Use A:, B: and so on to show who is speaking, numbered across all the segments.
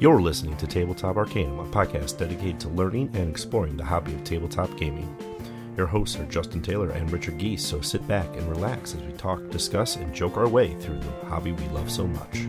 A: You're listening to Tabletop Arcanum, a podcast dedicated to learning and exploring the hobby of tabletop gaming. Your hosts are Justin Taylor and Richard Giese, so sit back and relax as we talk, discuss, and joke our way through the hobby we love so much.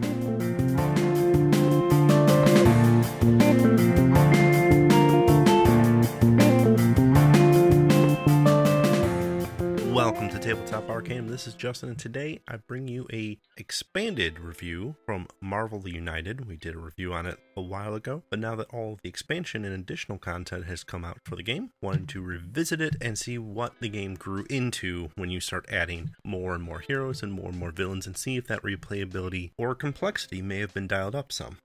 A: Welcome to Tabletop Arcanum. This is Justin, and today I bring you a expanded review from Marvel United. We did a review on it a while ago, but now that all of the expansion and additional content has come out for the game, wanted to revisit it and see what the game grew into when you start adding more and more heroes and more villains, and see if that replayability or complexity may have been dialed up some.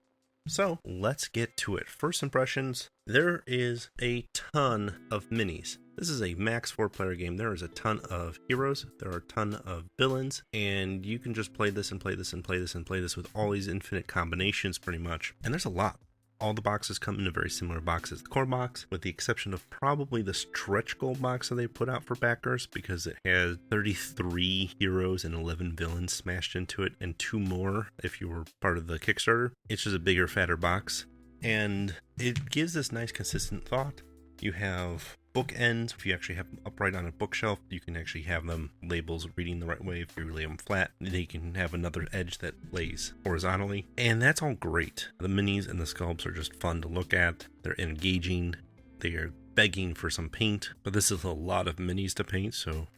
A: So let's get to it. First impressions, there is a ton of minis. This is a max 4-player game. There is a ton of heroes, there are a ton of villains, and you can just play this and play this and play this and play this with all these infinite combinations pretty much. And there's a lot. All the boxes come in a very similar box as the core box, with the exception of probably the stretch goal box that they put out for backers, because it has 33 heroes and 11 villains smashed into it, and 2 more if you were part of the Kickstarter. It's just a bigger, fatter box, and it gives this nice consistent thought. You have bookends. If you actually have them upright on a bookshelf, you can actually have them labels reading the right way. If you lay them flat, they can have another edge that lays horizontally, and that's all great. The minis and the sculpts are just fun to look at. They're engaging. They are begging for some paint, but this is a lot of minis to paint, so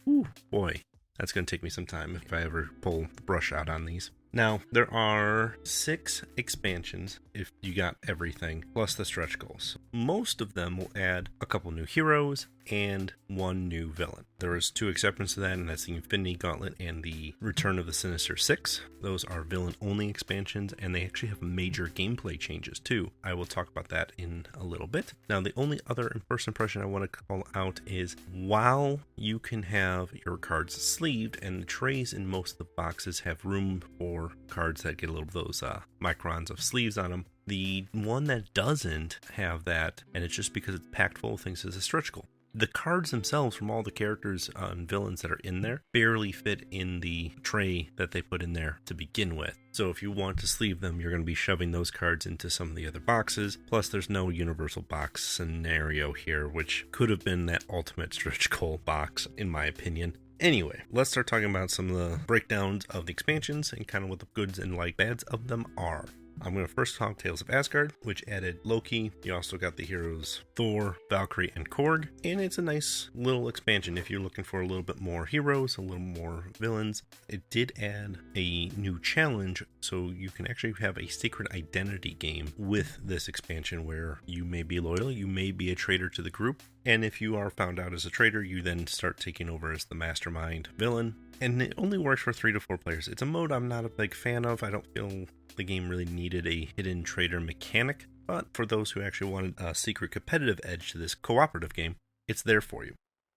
A: boy, that's going to take me some time if I ever pull the brush out on these. Now, there are 6 expansions if you got everything, plus the stretch goals. Most of them will add a couple new heroes and 1 new villain. There is 2 exceptions to that, and that's the Infinity Gauntlet and the Return of the Sinister Six. Those are villain-only expansions, and they actually have major gameplay changes too. I will talk about that in a little bit. Now, the only other first impression I want to call out is, while you can have your cards sleeved, and the trays in most of the boxes have room for cards that get a little of those microns of sleeves on them, the one that doesn't have that, and it's just because it's packed full of things, is a stretch goal. The cards themselves from all the characters and villains that are in there barely fit in the tray that they put in there to begin with. So if you want to sleeve them, you're going to be shoving those cards into some of the other boxes. Plus, there's no universal box scenario here, which could have been that ultimate stretch goal box, in my opinion. Anyway, let's start talking about some of the breakdowns of the expansions and kind of what the goods and bads of them are. I'm going to first talk Tales of Asgard, which added Loki. You also got the heroes Thor, Valkyrie, and Korg. And it's a nice little expansion if you're looking for a little bit more heroes, a little more villains. It did add a new challenge, so you can actually have a Sacred Identity game with this expansion where you may be loyal, you may be a traitor to the group. And if you are found out as a traitor, you then start taking over as the mastermind villain. And it only works for 3 to 4 players. It's a mode I'm not a big fan of. I don't feel the game really needed a hidden traitor mechanic, but for those who actually wanted a secret competitive edge to this cooperative game, it's there for you.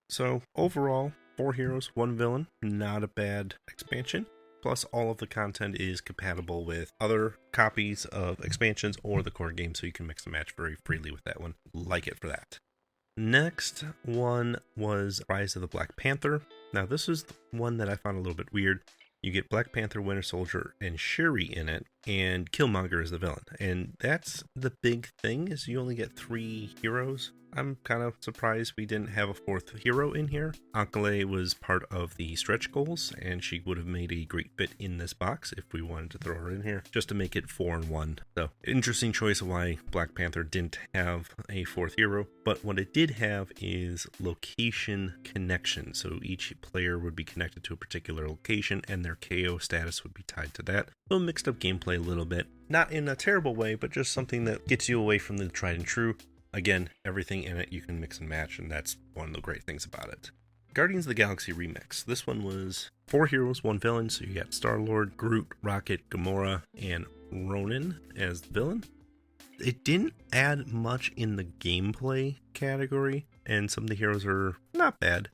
A: So overall, 4 heroes, 1 villain, not a bad expansion. Plus, all of the content is compatible with other copies of expansions or the core game, so you can mix and match very freely with that one. Like it for that. Next one was Rise of the Black Panther. Now, this is the one that I found a little bit weird. You get Black Panther, Winter Soldier, and Shuri in it, and Killmonger is the villain. And that's the big thing, is you only get 3 heroes. I'm kind of surprised we didn't have a 4th hero in here. Ankale was part of the stretch goals, and she would have made a great fit in this box if we wanted to throw her in here, just to make it 4 and 1. So, interesting choice of why Black Panther didn't have a 4th hero. But what it did have is location connection. So each player would be connected to a particular location, and their KO status would be tied to that. So mixed up gameplay a little bit. Not in a terrible way, but just something that gets you away from the tried and true. Again, everything in it you can mix and match, and that's one of the great things about it. Guardians of the Galaxy Remix. This one was 4 heroes, 1 villain, so you got Star-Lord, Groot, Rocket, Gamora, and Ronan as the villain. It didn't add much in the gameplay category, and some of the heroes are not bad.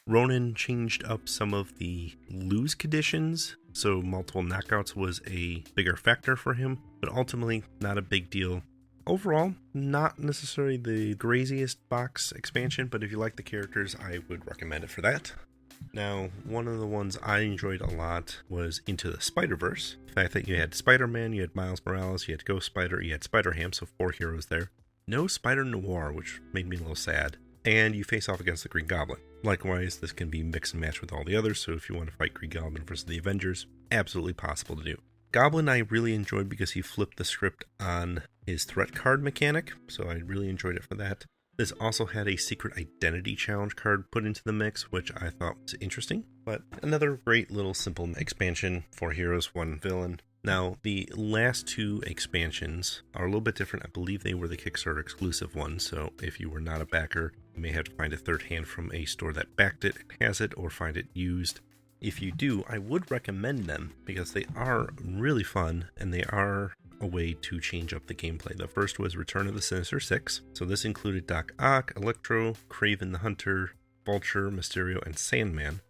A: Ronan changed up some of the lose conditions, so multiple knockouts was a bigger factor for him, but ultimately not a big deal. Overall, not necessarily the craziest box expansion, but if you like the characters, I would recommend it for that. Now, one of the ones I enjoyed a lot was Into the Spider-Verse. The fact that you had Spider-Man, you had Miles Morales, you had Ghost Spider, you had Spider-Ham, so 4 heroes there. No Spider-Noir, which made me a little sad. And you face off against the Green Goblin. Likewise, this can be mix and match with all the others, so if you want to fight Green Goblin versus the Avengers, absolutely possible to do. Goblin I really enjoyed because he flipped the script on his threat card mechanic, so I really enjoyed it for that. This also had a secret identity challenge card put into the mix, which I thought was interesting. But another great little simple expansion, 4 heroes, 1 villain. Now, the last 2 expansions are a little bit different. I believe they were the Kickstarter exclusive ones, so if you were not a backer, you may have to find a third hand from a store that backed it and has it, or find it used. If you do, I would recommend them because they are really fun and they are a way to change up the gameplay. The first was Return of the Sinister Six. So this included Doc Ock, Electro, Kraven the Hunter, Vulture, Mysterio, and Sandman.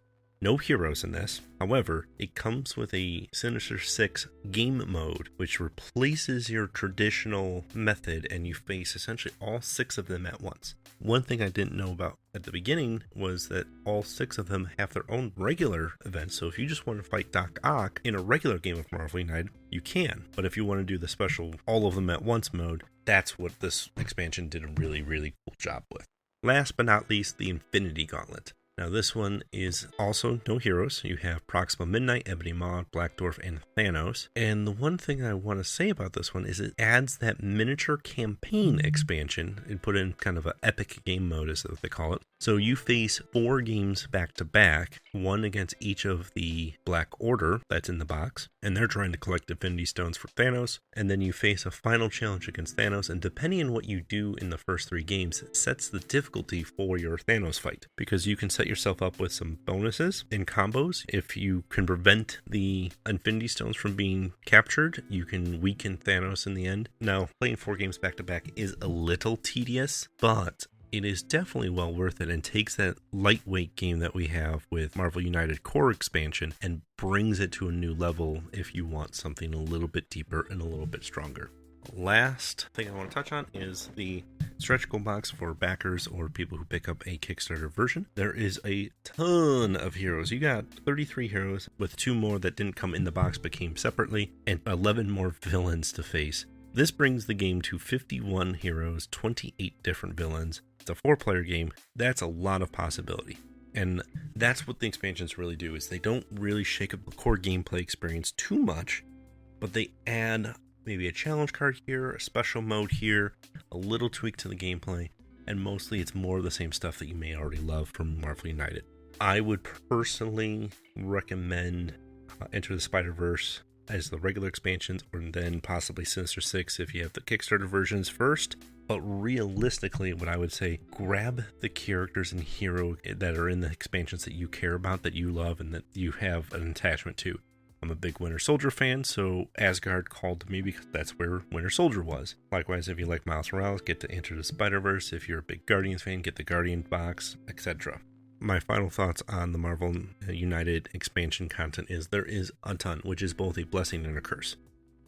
A: No heroes in this. However, it comes with a Sinister Six game mode, which replaces your traditional method, and you face essentially all 6 of them at once. One thing I didn't know about at the beginning was that all 6 of them have their own regular events, so if you just want to fight Doc Ock in a regular game of Marvel United, you can. But if you want to do the special all of them at once mode, that's what this expansion did a really, really cool job with. Last but not least, the Infinity Gauntlet. Now this one is also no heroes. You have Proxima Midnight, Ebony Maw, Black Dwarf, and Thanos. And the one thing I want to say about this one is it adds that miniature campaign expansion and put in kind of an epic game mode, is what they call it. So you face 4 games back to back, one against each of the Black Order that's in the box, and they're trying to collect Infinity Stones for Thanos. And then you face a final challenge against Thanos, and depending on what you do in the first 3 games, it sets the difficulty for your Thanos fight, because you can set yourself up with some bonuses and combos. If you can prevent the Infinity Stones from being captured, you can weaken Thanos in the end. Now, playing 4 games back to back is a little tedious, but it is definitely well worth it and takes that lightweight game that we have with Marvel United Core expansion and brings it to a new level if you want something a little bit deeper and a little bit stronger. Last thing I want to touch on is the stretch goal box for backers or people who pick up a Kickstarter version. There is a ton of heroes. You got 33 heroes with 2 more that didn't come in the box but came separately, and 11 more villains to face. This brings the game to 51 heroes, 28 different villains. It's a 4-player game. That's a lot of possibility. And that's what the expansions really do, is they don't really shake up the core gameplay experience too much, but they add maybe a challenge card here, a special mode here, a little tweak to the gameplay, and mostly it's more of the same stuff that you may already love from Marvel United. I would personally recommend Enter the Spider-Verse as the regular expansions, or then possibly Sinister Six if you have the Kickstarter versions first. But realistically, what I would say, grab the characters and hero that are in the expansions that you care about, that you love, and that you have an attachment to. I'm a big Winter Soldier fan, so Asgard called to me because that's where Winter Soldier was. Likewise, if you like Miles Morales, get to Enter the Spider-Verse. If you're a big Guardians fan, get the Guardian box, etc. My final thoughts on the Marvel United expansion content is there is a ton, which is both a blessing and a curse.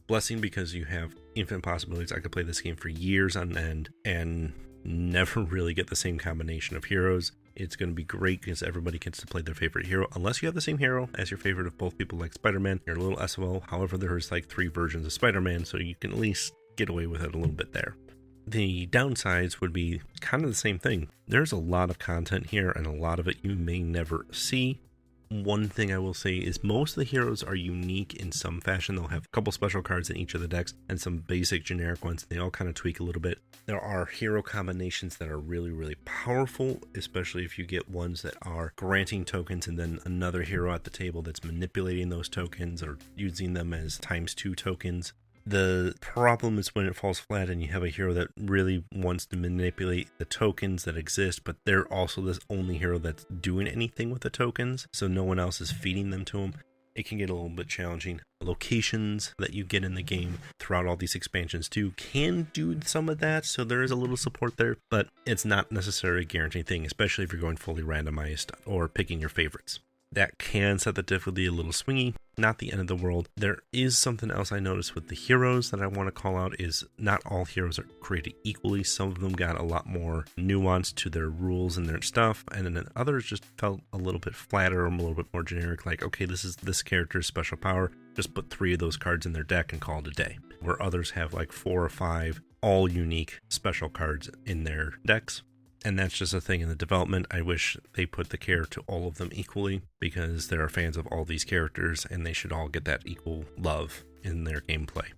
A: Blessing because you have infinite possibilities. I could play this game for years on end and never really get the same combination of heroes. It's going to be great because everybody gets to play their favorite hero. Unless you have the same hero as your favorite of both people like Spider-Man, you're a little SOL. However, there's like 3 versions of Spider-Man, so you can at least get away with it a little bit there. The downsides would be kind of the same thing. There's a lot of content here, and a lot of it you may never see. One thing I will say is most of the heroes are unique in some fashion. They'll have a couple special cards in each of the decks and some basic generic ones. They all kind of tweak a little bit. There are hero combinations that are really, really powerful, especially if you get ones that are granting tokens and then another hero at the table that's manipulating those tokens or using them as ×2 tokens. The problem is when it falls flat and you have a hero that really wants to manipulate the tokens that exist, but they're also the only hero that's doing anything with the tokens, so no one else is feeding them to them. It can get a little bit challenging. Locations that you get in the game throughout all these expansions too can do some of that, so there is a little support there, but it's not necessarily a guaranteed thing, especially if you're going fully randomized or picking your favorites. that can set the difficulty a little swingy. Not the end of the world. There is something else I noticed with the heroes that I want to call out is not all heroes are created equally. Some of them got a lot more nuance to their rules and their stuff, and then others just felt a little bit flatter or a little bit more generic, like, okay, this is this character's special power, just put 3 of those cards in their deck and call it a day. Where others have like 4 or 5 all unique special cards in their decks. And that's just a thing in the development. I wish they put the care to all of them equally, because there are fans of all these characters and they should all get that equal love in their gameplay.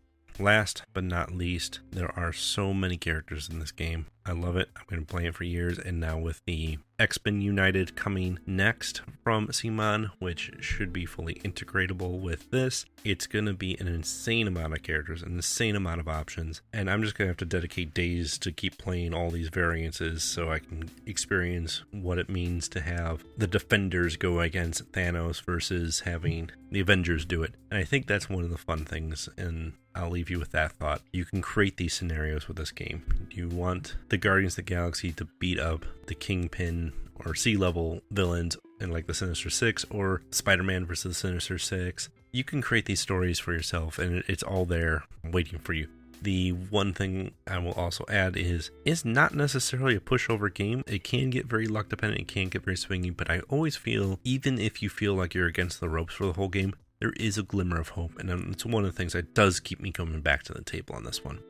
A: Last but not least, there are so many characters in this game. I love it. I've been playing it for years, and now with the X-Men United coming next from Simon, which should be fully integratable with this, it's going to be an insane amount of characters, an insane amount of options, and I'm just going to have to dedicate days to keep playing all these variances so I can experience what it means to have the Defenders go against Thanos versus having the Avengers do it. And I think that's one of the fun things, and I'll leave you with that thought. You can create these scenarios with this game. You want the Guardians of the Galaxy to beat up the Kingpin or sea-level villains in like the Sinister Six, or Spider-Man versus the Sinister Six. You can create these stories for yourself, and it's all there waiting for you. The one thing I will also add is it's not necessarily a pushover game. It can get very luck dependent, it can get very swingy, but I always feel, even if you feel like you're against the ropes for the whole game, there is a glimmer of hope, and it's one of the things that does keep me coming back to the table on this one.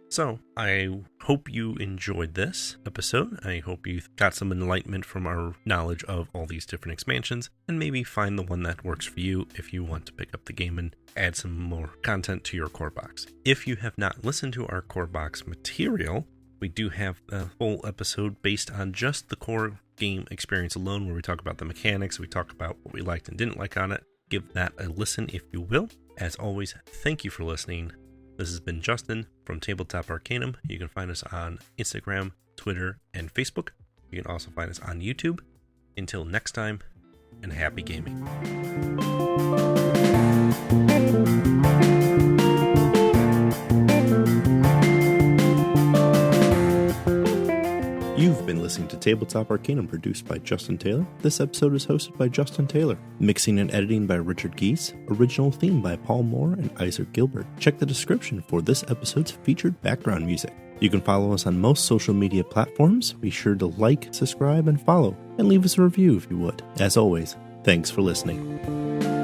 A: So, I hope you enjoyed this episode. I hope you got some enlightenment from our knowledge of all these different expansions, and maybe find the one that works for you if you want to pick up the game and add some more content to your core box. If you have not listened to our core box material, we do have a full episode based on just the core game experience alone, where we talk about the mechanics, we talk about what we liked and didn't like on it. Give that a listen if you will. As always, thank you for listening. This has been Justin from Tabletop Arcanum. You can find us on Instagram, Twitter, and Facebook. You can also find us on YouTube. Until next time, and happy gaming. You've been listening to Tabletop Arcanum, produced by Justin Taylor. This episode is hosted by Justin Taylor. Mixing and editing by Richard Giese. Original theme by Paul Moore and Issac Gilbert. Check the description for this episode's featured background music. You can follow us on most social media platforms. Be sure to like, subscribe, and follow, and leave us a review if you would. As always, thanks for listening.